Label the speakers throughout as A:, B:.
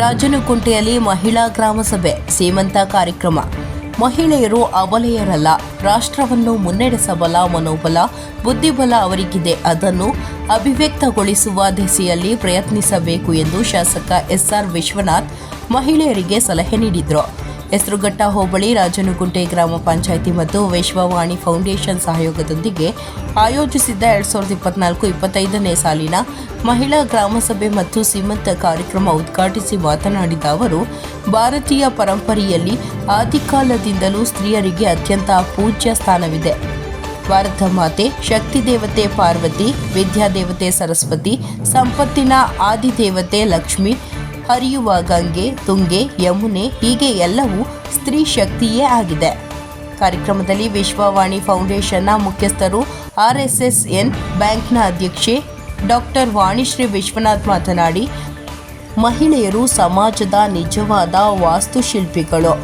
A: ರಾಜನಕುಂಟೆಯಲ್ಲಿ ಮಹಿಳಾ ಗ್ರಾಮ ಸಭೆ ಸೀಮಂತ ಕಾರ್ಯಕ್ರಮ. ಮಹಿಳೆಯರು ಅಬಲೆಯರಲ್ಲ, ರಾಷ್ಟ್ರವನ್ನು ಮುನ್ನಡೆಸಬಲ್ಲ ಮನೋಬಲ, ಬುದ್ಧಿಬಲ ಅವರಿಗಿದೆ. ಅದನ್ನು ಅಭಿವ್ಯಕ್ತಗೊಳಿಸುವ ದಿಸೆಯಲ್ಲಿ ಪ್ರಯತ್ನಿಸಬೇಕು ಎಂದು ಶಾಸಕ ಎಸ್ಆರ್ ವಿಶ್ವನಾಥ್ ಮಹಿಳೆಯರಿಗೆ ಸಲಹೆ ನೀಡಿದರು. ಹೆಸರುಘಟ್ಟ ಹೋಬಳಿ ರಾಜನಕುಂಟೆ ಗ್ರಾಮ ಪಂಚಾಯಿತಿ ಮತ್ತು ವಿಶ್ವವಾಣಿ ಫೌಂಡೇಶನ್ ಸಹಯೋಗದೊಂದಿಗೆ ಆಯೋಜಿಸಿದ್ದ 2024-25ನೇ ಸಾಲಿನ ಮಹಿಳಾ ಗ್ರಾಮ ಸಭೆ ಮತ್ತು ಸೀಮಂತ ಕಾರ್ಯಕ್ರಮ ಉದ್ಘಾಟಿಸಿ ಮಾತನಾಡಿದ ಅವರು, ಭಾರತೀಯ ಪರಂಪರೆಯಲ್ಲಿ ಆದಿಕಾಲದಿಂದಲೂ ಸ್ತ್ರೀಯರಿಗೆ ಅತ್ಯಂತ ಪೂಜ್ಯ ಸ್ಥಾನವಿದೆ. ಭಾರತ ಮಾತೆ, ಶಕ್ತಿ ದೇವತೆ ಪಾರ್ವತಿ, ವಿದ್ಯಾದೇವತೆ ಸರಸ್ವತಿ, ಸಂಪತ್ತಿನ ಆದಿದೇವತೆ ಲಕ್ಷ್ಮಿ, ಹರಿಯುವ ಗಂಗೆ, ತುಂಗೆ, ಯಮುನೆ ಹೀಗೆ ಎಲ್ಲವೂ ಸ್ತ್ರೀ ಶಕ್ತಿಯೇ ಆಗಿದೆ. ಕಾರ್ಯಕ್ರಮದಲ್ಲಿ ವಿಶ್ವವಾಣಿ ಫೌಂಡೇಶನ್ನ ಮುಖ್ಯಸ್ಥರು, RSSN ಬ್ಯಾಂಕ್ನ ಅಧ್ಯಕ್ಷೆ ಡಾಕ್ಟರ್ ವಾಣಿಶ್ರೀ ವಿಶ್ವನಾಥ್ ಮಾತನಾಡಿ, ಮಹಿಳೆಯರು ಸಮಾಜದ ನಿಜವಾದ ವಾಸ್ತುಶಿಲ್ಪಿಗಳು.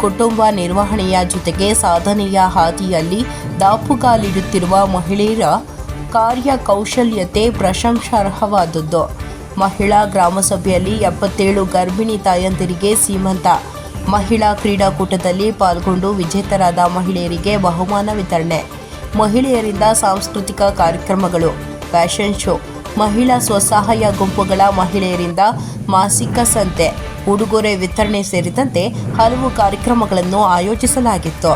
A: ಕುಟುಂಬ ನಿರ್ವಹಣೆಯ ಜೊತೆಗೆ ಸಾಧನೆಯ ಹಾದಿಯಲ್ಲಿ ದಾಪುಗಾಲಿಡುತ್ತಿರುವ ಮಹಿಳೆಯರ ಕಾರ್ಯಕೌಶಲ್ಯತೆ ಪ್ರಶಂಸಾರ್ಹವಾದದ್ದು. ಮಹಿಳಾ ಗ್ರಾಮಸಭೆಯಲ್ಲಿ 77 ಗರ್ಭಿಣಿ ತಾಯಂದಿರಿಗೆ ಸೀಮಂತ. ಮಹಿಳಾ ಕ್ರೀಡಾಕೂಟದಲ್ಲಿ ಪಾಲ್ಗೊಂಡು ವಿಜೇತರಾದ ಮಹಿಳೆಯರಿಗೆ ಬಹುಮಾನ ವಿತರಣೆ. ಮಹಿಳೆಯರಿಂದ ಸಾಂಸ್ಕೃತಿಕ ಕಾರ್ಯಕ್ರಮಗಳು, ಫ್ಯಾಷನ್ ಶೋ, ಮಹಿಳಾ ಸ್ವಸಹಾಯ ಗುಂಪುಗಳ ಮಹಿಳೆಯರಿಂದ ಮಾಸಿಕ ಸಂತೆ, ಉಡುಗೊರೆ ವಿತರಣೆ ಸೇರಿದಂತೆ ಹಲವು ಕಾರ್ಯಕ್ರಮಗಳನ್ನು ಆಯೋಜಿಸಲಾಗಿತ್ತು.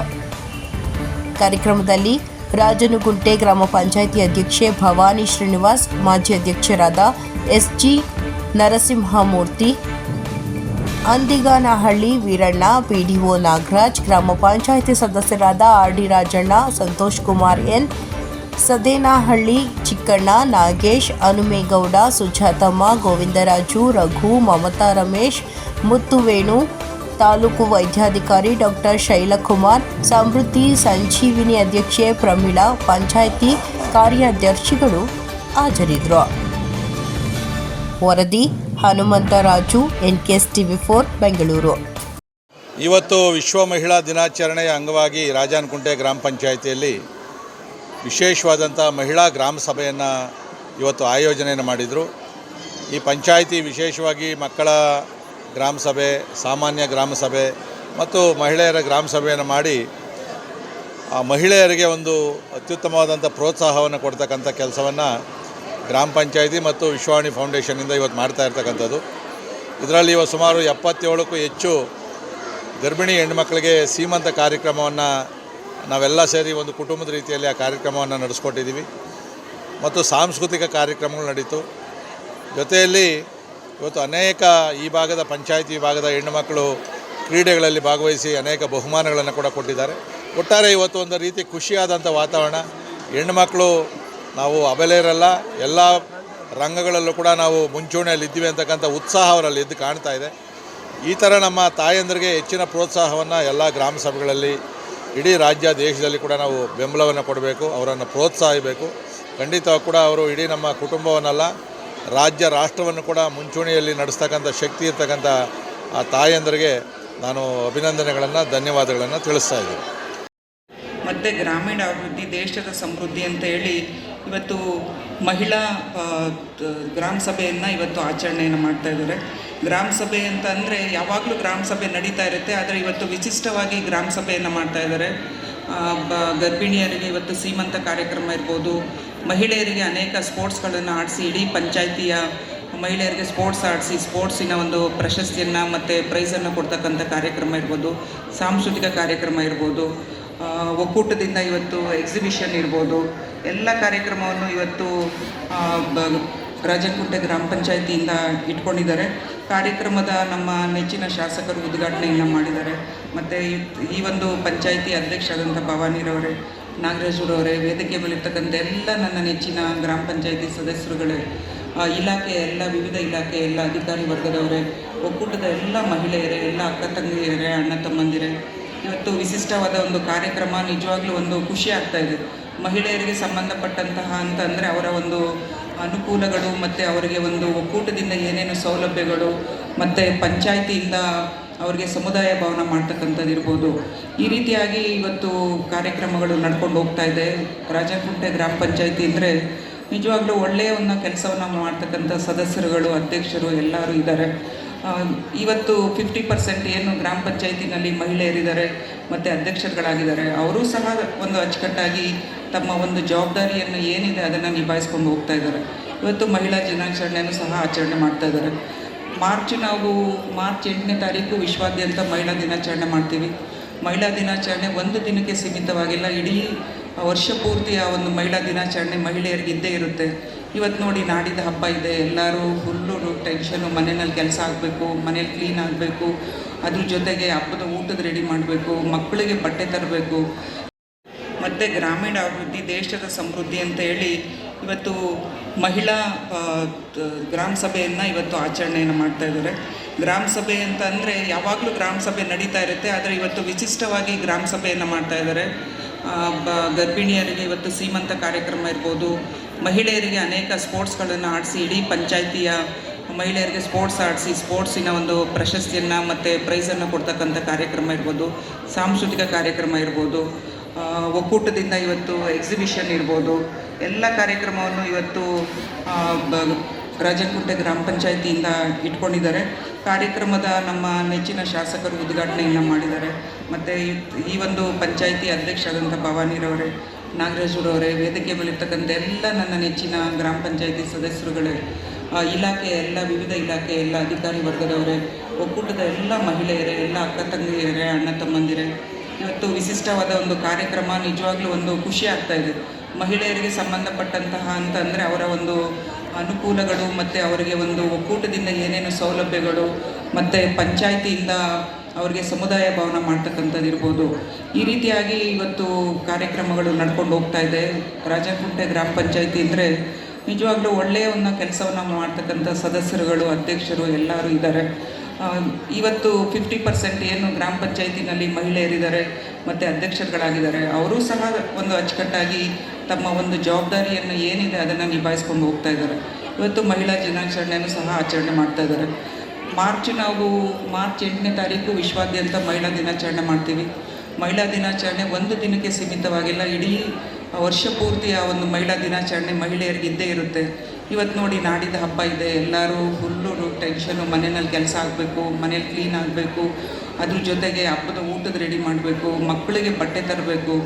A: ಕಾರ್ಯಕ್ರಮದಲ್ಲಿ ರಾಜನಕುಂಟೆ ಗ್ರಾಮ ಪಂಚಾಯಿತಿ ಅಧ್ಯಕ್ಷೆ ಭವಾನಿ ಶ್ರೀನಿವಾಸ್, ಮಾಜಿ ಅಧ್ಯಕ್ಷರಾದ SG ನರಸಿಂಹಮೂರ್ತಿ, ಅಂದಿಗಾನಹಳ್ಳಿ ವೀರಣ್ಣ, PDO ನಾಗರಾಜ್, ಗ್ರಾಮ ಪಂಚಾಯಿತಿ ಸದಸ್ಯರಾದ RD ರಾಜಣ್ಣ, ಸಂತೋಷ್ ಕುಮಾರ್ N, ಸದೇನಹಳ್ಳಿ ಚಿಕ್ಕಣ್ಣ, ನಾಗೇಶ್, ಹನುಮೇಗೌಡ, ಸುಜಾತಮ್ಮ, ಗೋವಿಂದರಾಜು, ರಘು, ಮಮತಾ, ರಮೇಶ್, ಮುತ್ತುವೇಣು, ತಾಲೂಕು ವೈದ್ಯಾಧಿಕಾರಿ ಡಾಕ್ಟರ್ ಶೈಲಕುಮಾರ್, ಸಮೃದ್ಧಿ ಸಂಜೀವಿನಿ ಅಧ್ಯಕ್ಷೆ ಪ್ರಮೀಳಾ, ಪಂಚಾಯಿತಿ ಕಾರ್ಯದರ್ಶಿಗಳು ಹಾಜರಿದ್ದರು. ವರದಿ ಹನುಮಂತರಾಜು, NKS TV4 ಬೆಂಗಳೂರು.
B: ಇವತ್ತು ವಿಶ್ವ ಮಹಿಳಾ ದಿನಾಚರಣೆಯ ಅಂಗವಾಗಿ ರಾಜನಕುಂಟೆ ಗ್ರಾಮ ಪಂಚಾಯಿತಿಯಲ್ಲಿ ವಿಶೇಷವಾದಂಥ ಮಹಿಳಾ ಗ್ರಾಮ ಸಭೆಯನ್ನು ಇವತ್ತು ಆಯೋಜನೆಯನ್ನು ಮಾಡಿದರು. ಈ ಪಂಚಾಯಿತಿ ವಿಶೇಷವಾಗಿ ಮಕ್ಕಳ ಗ್ರಾಮ ಸಭೆ, ಸಾಮಾನ್ಯ ಗ್ರಾಮ ಸಭೆ ಮತ್ತು ಮಹಿಳೆಯರ ಗ್ರಾಮ ಸಭೆಯನ್ನು ಮಾಡಿ ಆ ಮಹಿಳೆಯರಿಗೆ ಒಂದು ಅತ್ಯುತ್ತಮವಾದಂಥ ಪ್ರೋತ್ಸಾಹವನ್ನು ಕೊಡ್ತಕ್ಕಂಥ ಕೆಲಸವನ್ನು ಗ್ರಾಮ ಪಂಚಾಯಿತಿ ಮತ್ತು ವಿಶ್ವವಾಣಿ ಫೌಂಡೇಶನ್ನಿಂದ ಇವತ್ತು ಮಾಡ್ತಾ ಇರ್ತಕ್ಕಂಥದ್ದು. ಇದರಲ್ಲಿ ಇವತ್ತು ಸುಮಾರು 77ಕ್ಕೂ ಹೆಚ್ಚು ಗರ್ಭಿಣಿ ಹೆಣ್ಣುಮಕ್ಕಳಿಗೆ ಸೀಮಂತ ಕಾರ್ಯಕ್ರಮವನ್ನು ನಾವೆಲ್ಲ ಸೇರಿ ಒಂದು ಕುಟುಂಬದ ರೀತಿಯಲ್ಲಿ ಆ ಕಾರ್ಯಕ್ರಮವನ್ನು ನಡೆಸ್ಕೊಟ್ಟಿದ್ದೀವಿ ಮತ್ತು ಸಾಂಸ್ಕೃತಿಕ ಕಾರ್ಯಕ್ರಮಗಳು ನಡೀತು. ಜೊತೆಯಲ್ಲಿ ಇವತ್ತು ಅನೇಕ ಈ ಭಾಗದ ಪಂಚಾಯಿತಿ ವಿಭಾಗದ ಹೆಣ್ಣುಮಕ್ಕಳು ಕ್ರೀಡೆಗಳಲ್ಲಿ ಭಾಗವಹಿಸಿ ಅನೇಕ ಬಹುಮಾನಗಳನ್ನು ಕೂಡ ಕೊಟ್ಟಿದ್ದಾರೆ. ಒಟ್ಟಾರೆ ಇವತ್ತು ಒಂದು ರೀತಿ ಖುಷಿಯಾದಂಥ ವಾತಾವರಣ. ಹೆಣ್ಣುಮಕ್ಕಳು ನಾವು ಅಬಲೆಯರಲ್ಲ, ಎಲ್ಲ ರಂಗಗಳಲ್ಲೂ ಕೂಡ ನಾವು ಮುಂಚೂಣಿಯಲ್ಲಿದ್ದೀವಿ ಅಂತಕ್ಕಂಥ ಉತ್ಸಾಹ ಅವರಲ್ಲಿ ಎದ್ದು ಕಾಣ್ತಾ ಇದೆ. ಈ ಥರ ನಮ್ಮ ತಾಯಂದರಿಗೆ ಹೆಚ್ಚಿನ ಪ್ರೋತ್ಸಾಹವನ್ನು ಎಲ್ಲ ಗ್ರಾಮ ಸಭೆಗಳಲ್ಲಿ ಇಡೀ ರಾಜ್ಯ ದೇಶದಲ್ಲಿ ಕೂಡ ನಾವು ಬೆಂಬಲವನ್ನು ಕೊಡಬೇಕು, ಅವರನ್ನು ಪ್ರೋತ್ಸಾಹಿಸಬೇಕು. ಖಂಡಿತವಾಗಿ ಕೂಡ ಅವರು ಇಡೀ ನಮ್ಮ ಕುಟುಂಬವನ್ನಲ್ಲ, ರಾಜ್ಯ ರಾಷ್ಟ್ರವನ್ನು ಕೂಡ ಮುಂಚೂಣಿಯಲ್ಲಿ ನಡೆಸ್ತಕ್ಕಂಥ ಶಕ್ತಿ ಇರ್ತಕ್ಕಂಥ ಆ ತಾಯಂದರಿಗೆ ನಾನು ಅಭಿನಂದನೆಗಳನ್ನು, ಧನ್ಯವಾದಗಳನ್ನು ತಿಳಿಸ್ತಾ ಇದ್ದೀನಿ.
C: ಮತ್ತು ಗ್ರಾಮೀಣ ಅಭಿವೃದ್ಧಿ ದೇಶದ ಸಮೃದ್ಧಿ ಅಂತ ಹೇಳಿ ಇವತ್ತು ಮಹಿಳಾ ಗ್ರಾಮ ಸಭೆಯನ್ನು ಇವತ್ತು ಆಚರಣೆಯನ್ನು ಮಾಡ್ತಾ ಇದ್ದಾರೆ. ಗ್ರಾಮ ಸಭೆ ಅಂತ ಅಂದರೆ ಯಾವಾಗಲೂ ಗ್ರಾಮ ಸಭೆ ನಡೀತಾ ಇರುತ್ತೆ, ಆದರೆ ಇವತ್ತು ವಿಶಿಷ್ಟವಾಗಿ ಗ್ರಾಮ ಸಭೆಯನ್ನು ಮಾಡ್ತಾ ಇದ್ದಾರೆ. ಗರ್ಭಿಣಿಯರಿಗೆ ಇವತ್ತು ಸೀಮಂತ ಕಾರ್ಯಕ್ರಮ ಇರ್ಬೋದು, ಮಹಿಳೆಯರಿಗೆ ಅನೇಕ ಸ್ಪೋರ್ಟ್ಸ್ಗಳನ್ನು ಆಡಿಸಿ ಇಡೀ ಪಂಚಾಯಿತಿಯ ಮಹಿಳೆಯರಿಗೆ ಸ್ಪೋರ್ಟ್ಸ್ ಆಡಿಸಿ ಸ್ಪೋರ್ಟ್ಸಿನ ಒಂದು ಪ್ರಶಸ್ತಿಯನ್ನು ಮತ್ತು ಪ್ರೈಸನ್ನು ಕೊಡ್ತಕ್ಕಂಥ ಕಾರ್ಯಕ್ರಮ ಇರ್ಬೋದು, ಸಾಂಸ್ಕೃತಿಕ ಕಾರ್ಯಕ್ರಮ ಇರ್ಬೋದು, ಒಕ್ಕೂಟದಿಂದ ಇವತ್ತು ಎಕ್ಸಿಬಿಷನ್ ಇರ್ಬೋದು, ಎಲ್ಲ ಕಾರ್ಯಕ್ರಮವನ್ನು ಇವತ್ತು ರಾಜನಕುಂಟೆ ಗ್ರಾಮ ಪಂಚಾಯಿತಿಯಿಂದ ಇಟ್ಕೊಂಡಿದ್ದಾರೆ. ಕಾರ್ಯಕ್ರಮದ ನಮ್ಮ ನೆಚ್ಚಿನ ಶಾಸಕರು ಉದ್ಘಾಟನೆಯನ್ನು ಮಾಡಿದ್ದಾರೆ. ಮತ್ತು ಈ ಒಂದು ಪಂಚಾಯಿತಿ ಅಧ್ಯಕ್ಷರಾದಂಥ ಭವಾನಿರವರೇ, ನಾಗರಾಜುರವರೇ, ವೇದಿಕೆ ಮೇಲಿರ್ತಕ್ಕಂಥ ಎಲ್ಲ ನನ್ನ ನೆಚ್ಚಿನ ಗ್ರಾಮ ಪಂಚಾಯಿತಿ ಸದಸ್ಯರುಗಳೇ, ಇಲಾಖೆ ಎಲ್ಲ ವಿವಿಧ ಇಲಾಖೆ ಎಲ್ಲ ಅಧಿಕಾರಿ ವರ್ಗದವರೇ, ಒಕ್ಕೂಟದ ಎಲ್ಲ ಮಹಿಳೆಯರೇ, ಎಲ್ಲ ಅಕ್ಕ ತಂಗಿಯರೇ, ಅಣ್ಣ ತಮ್ಮಂದಿರೇ, ಇವತ್ತು ವಿಶಿಷ್ಟವಾದ ಒಂದು ಕಾರ್ಯಕ್ರಮ. ನಿಜವಾಗ್ಲೂ ಒಂದು ಖುಷಿ ಆಗ್ತಾಯಿದೆ. ಮಹಿಳೆಯರಿಗೆ ಸಂಬಂಧಪಟ್ಟಂತಹ ಅಂತಂದರೆ ಅವರ ಒಂದು ಅನುಕೂಲಗಳು ಮತ್ತು ಅವರಿಗೆ ಒಂದು ಒಕ್ಕೂಟದಿಂದ ಏನೇನು ಸೌಲಭ್ಯಗಳು ಮತ್ತು ಪಂಚಾಯಿತಿಯಿಂದ ಅವರಿಗೆ ಸಮುದಾಯ ಭವನ ಮಾಡ್ತಕ್ಕಂಥದ್ದು ಇರ್ಬೋದು, ಈ ರೀತಿಯಾಗಿ ಇವತ್ತು ಕಾರ್ಯಕ್ರಮಗಳು ನಡ್ಕೊಂಡು ಹೋಗ್ತಾ ಇದೆ. ರಾಜನಕುಂಟೆ ಗ್ರಾಮ ಪಂಚಾಯಿತಿ ಅಂದರೆ ನಿಜವಾಗ್ಲೂ ಒಳ್ಳೆಯ ಒಂದು ಕೆಲಸವನ್ನು ಮಾಡ್ತಕ್ಕಂಥ ಸದಸ್ಯರುಗಳು, ಅಧ್ಯಕ್ಷರು ಎಲ್ಲರೂ ಇದ್ದಾರೆ. ಇವತ್ತು 50% ಏನು ಗ್ರಾಮ ಪಂಚಾಯತಿನಲ್ಲಿ ಮಹಿಳೆಯರಿದ್ದಾರೆ ಮತ್ತು ಅಧ್ಯಕ್ಷರುಗಳಾಗಿದ್ದಾರೆ, ಅವರೂ ಸಹ ಒಂದು ಅಚ್ಚುಕಟ್ಟಾಗಿ ತಮ್ಮ ಒಂದು ಜವಾಬ್ದಾರಿಯನ್ನು ಏನಿದೆ ಅದನ್ನು ನಿಭಾಯಿಸ್ಕೊಂಡು ಹೋಗ್ತಾ ಇದ್ದಾರೆ. ಇವತ್ತು ಮಹಿಳಾ ದಿನಾಚರಣೆಯನ್ನು ಸಹ ಆಚರಣೆ ಮಾಡ್ತಾ ಇದ್ದಾರೆ. ನಾವು ಮಾರ್ಚ್ 8ನೇ ತಾರೀಕು ವಿಶ್ವಾದ್ಯಂತ ಮಹಿಳಾ ದಿನಾಚರಣೆ ಮಾಡ್ತೀವಿ. ಮಹಿಳಾ ದಿನಾಚರಣೆ ಒಂದು ದಿನಕ್ಕೆ ಸೀಮಿತವಾಗಿಲ್ಲ, ಇಡೀ ವರ್ಷ ಪೂರ್ತಿ ಆ ಒಂದು ಮಹಿಳಾ ದಿನಾಚರಣೆ ಮಹಿಳೆಯರಿಗೆ ಇದ್ದೇ ಇರುತ್ತೆ. ಇವತ್ತು ನೋಡಿ ನಾಡಿದ ಹಬ್ಬ ಇದೆ, ಎಲ್ಲರೂ ಫುಲ್ಲು ಟೆನ್ಷನು, ಮನೆಯಲ್ಲಿ ಕೆಲಸ ಆಗಬೇಕು, ಮನೇಲಿ ಕ್ಲೀನ್ ಆಗಬೇಕು, ಅದ್ರ ಜೊತೆಗೆ ಹಬ್ಬದ ಊಟದ ರೆಡಿ ಮಾಡಬೇಕು, ಮಕ್ಕಳಿಗೆ ಬಟ್ಟೆ ತರಬೇಕು. ಮತ್ತು ಗ್ರಾಮೀಣ ಅಭಿವೃದ್ಧಿ ದೇಶದ ಸಮೃದ್ಧಿ ಅಂತ ಹೇಳಿ ಇವತ್ತು ಮಹಿಳಾ ಗ್ರಾಮ ಸಭೆಯನ್ನು ಇವತ್ತು ಆಚರಣೆಯನ್ನು ಮಾಡ್ತಾ ಇದ್ದಾರೆ. ಗ್ರಾಮ ಸಭೆ ಅಂತ ಅಂದರೆ ಯಾವಾಗಲೂ ಗ್ರಾಮ ಸಭೆ ನಡೀತಾ ಇರುತ್ತೆ, ಆದರೆ ಇವತ್ತು ವಿಶಿಷ್ಟವಾಗಿ ಗ್ರಾಮ ಸಭೆಯನ್ನು ಮಾಡ್ತಾ ಇದ್ದಾರೆ. ಗರ್ಭಿಣಿಯರಿಗೆ ಇವತ್ತು ಸೀಮಂತ ಕಾರ್ಯಕ್ರಮ ಇರ್ಬೋದು, ಮಹಿಳೆಯರಿಗೆ ಅನೇಕ ಸ್ಪೋರ್ಟ್ಸ್ಗಳನ್ನು ಆಡಿಸಿ ಇಡೀ ಪಂಚಾಯಿತಿಯ ಮಹಿಳೆಯರಿಗೆ ಸ್ಪೋರ್ಟ್ಸ್ ಆಡಿಸಿ ಸ್ಪೋರ್ಟ್ಸಿನ ಒಂದು ಪ್ರಶಸ್ತಿಯನ್ನು ಮತ್ತು ಪ್ರೈಸನ್ನು ಕೊಡ್ತಕ್ಕಂಥ ಕಾರ್ಯಕ್ರಮ ಇರ್ಬೋದು, ಸಾಂಸ್ಕೃತಿಕ ಕಾರ್ಯಕ್ರಮ ಇರ್ಬೋದು, ಒಕ್ಕೂಟದಿಂದ ಇವತ್ತು ಎಕ್ಸಿಬಿಷನ್ ಇರ್ಬೋದು, ಎಲ್ಲ ಕಾರ್ಯಕ್ರಮವನ್ನು ಇವತ್ತು ರಾಜನಕುಂಟೆ ಗ್ರಾಮ ಪಂಚಾಯಿತಿಯಿಂದ ಇಟ್ಕೊಂಡಿದ್ದಾರೆ. ಕಾರ್ಯಕ್ರಮದ ನಮ್ಮ ನೆಚ್ಚಿನ ಶಾಸಕರು ಉದ್ಘಾಟನೆಯನ್ನು ಮಾಡಿದ್ದಾರೆ. ಮತ್ತು ಈ ಒಂದು ಪಂಚಾಯಿತಿ ಅಧ್ಯಕ್ಷರಾದಂಥ ಭವಾನಿರವರೇ, ನಾಗರಾಜುರವರೇ, ವೇದಿಕೆ ಮೇಲಿರ್ತಕ್ಕಂಥ ಎಲ್ಲ ನನ್ನ ನೆಚ್ಚಿನ ಗ್ರಾಮ ಪಂಚಾಯಿತಿ ಸದಸ್ಯರುಗಳೇ, ವಿವಿಧ ಇಲಾಖೆ ಎಲ್ಲ ಅಧಿಕಾರಿ ವರ್ಗದವರೇ, ಒಕ್ಕೂಟದ ಎಲ್ಲ ಮಹಿಳೆಯರೇ, ಎಲ್ಲ ಅಕ್ಕ ತಂಗಿಯರೇ, ಅಣ್ಣ ತಮ್ಮಂದಿರೇ, ಇವತ್ತು ವಿಶಿಷ್ಟವಾದ ಒಂದು ಕಾರ್ಯಕ್ರಮ. ನಿಜವಾಗ್ಲೂ ಒಂದು ಖುಷಿ ಆಗ್ತಾಯಿದೆ. ಮಹಿಳೆಯರಿಗೆ ಸಂಬಂಧಪಟ್ಟಂತಹ ಅಂತಂದರೆ ಅವರ ಒಂದು ಅನುಕೂಲಗಳು ಮತ್ತು ಅವರಿಗೆ ಒಂದು ಒಕ್ಕೂಟದಿಂದ ಏನೇನು ಸೌಲಭ್ಯಗಳು ಮತ್ತು ಪಂಚಾಯಿತಿಯಿಂದ ಅವರಿಗೆ ಸಮುದಾಯ ಭವನ ಮಾಡ್ತಕ್ಕಂಥದ್ದು ಇರ್ಬೋದು, ಈ ರೀತಿಯಾಗಿ ಇವತ್ತು ಕಾರ್ಯಕ್ರಮಗಳು ನಡ್ಕೊಂಡು ಹೋಗ್ತಾ ಇದೆ. ರಾಜನಕುಂಟೆ ಗ್ರಾಮ ಪಂಚಾಯಿತಿ ಅಂದರೆ ನಿಜವಾಗ್ಲೂ ಒಳ್ಳೆಯ ಒಂದು ಕೆಲಸವನ್ನು ಮಾಡ್ತಕ್ಕಂಥ ಸದಸ್ಯರುಗಳು, ಅಧ್ಯಕ್ಷರು ಎಲ್ಲರೂ ಇದ್ದಾರೆ. ಇವತ್ತು 50% ಏನು ಗ್ರಾಮ ಪಂಚಾಯತಿನಲ್ಲಿ ಮಹಿಳೆಯರಿದ್ದಾರೆ ಮತ್ತು ಅಧ್ಯಕ್ಷರುಗಳಾಗಿದ್ದಾರೆ, ಅವರೂ ಸಹ ಒಂದು ಅಚ್ಚುಕಟ್ಟಾಗಿ ತಮ್ಮ ಒಂದು ಜವಾಬ್ದಾರಿಯನ್ನು ಏನಿದೆ ಅದನ್ನು ನಿಭಾಯಿಸ್ಕೊಂಡು ಹೋಗ್ತಾ ಇದ್ದಾರೆ. ಇವತ್ತು ಮಹಿಳಾ ದಿನಾಚರಣೆಯನ್ನು ಸಹ ಆಚರಣೆ ಮಾಡ್ತಾ ಇದ್ದಾರೆ. ನಾವು ಮಾರ್ಚ್ 8ನೇ ತಾರೀಕು ವಿಶ್ವಾದ್ಯಂತ ಮಹಿಳಾ ದಿನಾಚರಣೆ ಮಾಡ್ತೀವಿ. ಮಹಿಳಾ ದಿನಾಚರಣೆ ಒಂದು ದಿನಕ್ಕೆ ಸೀಮಿತವಾಗಿಲ್ಲ, ಇಡೀ ವರ್ಷ ಪೂರ್ತಿ ಆ ಒಂದು ಮಹಿಳಾ ದಿನಾಚರಣೆ ಮಹಿಳೆಯರಿಗೆ ಇದ್ದೇ ಇರುತ್ತೆ. ಇವತ್ತು ನೋಡಿ ನಾಡಿದ ಹಬ್ಬ ಇದೆ, ಎಲ್ಲರೂ ಫುಲ್ಲು ಟೆನ್ಷನು, ಮನೆಯಲ್ಲಿ ಕೆಲಸ ಆಗಬೇಕು, ಮನೇಲಿ ಕ್ಲೀನ್ ಆಗಬೇಕು, ಅದ್ರ ಜೊತೆಗೆ ಹಬ್ಬದ ಊಟದ ರೆಡಿ ಮಾಡಬೇಕು, ಮಕ್ಕಳಿಗೆ ಬಟ್ಟೆ ತರಬೇಕು.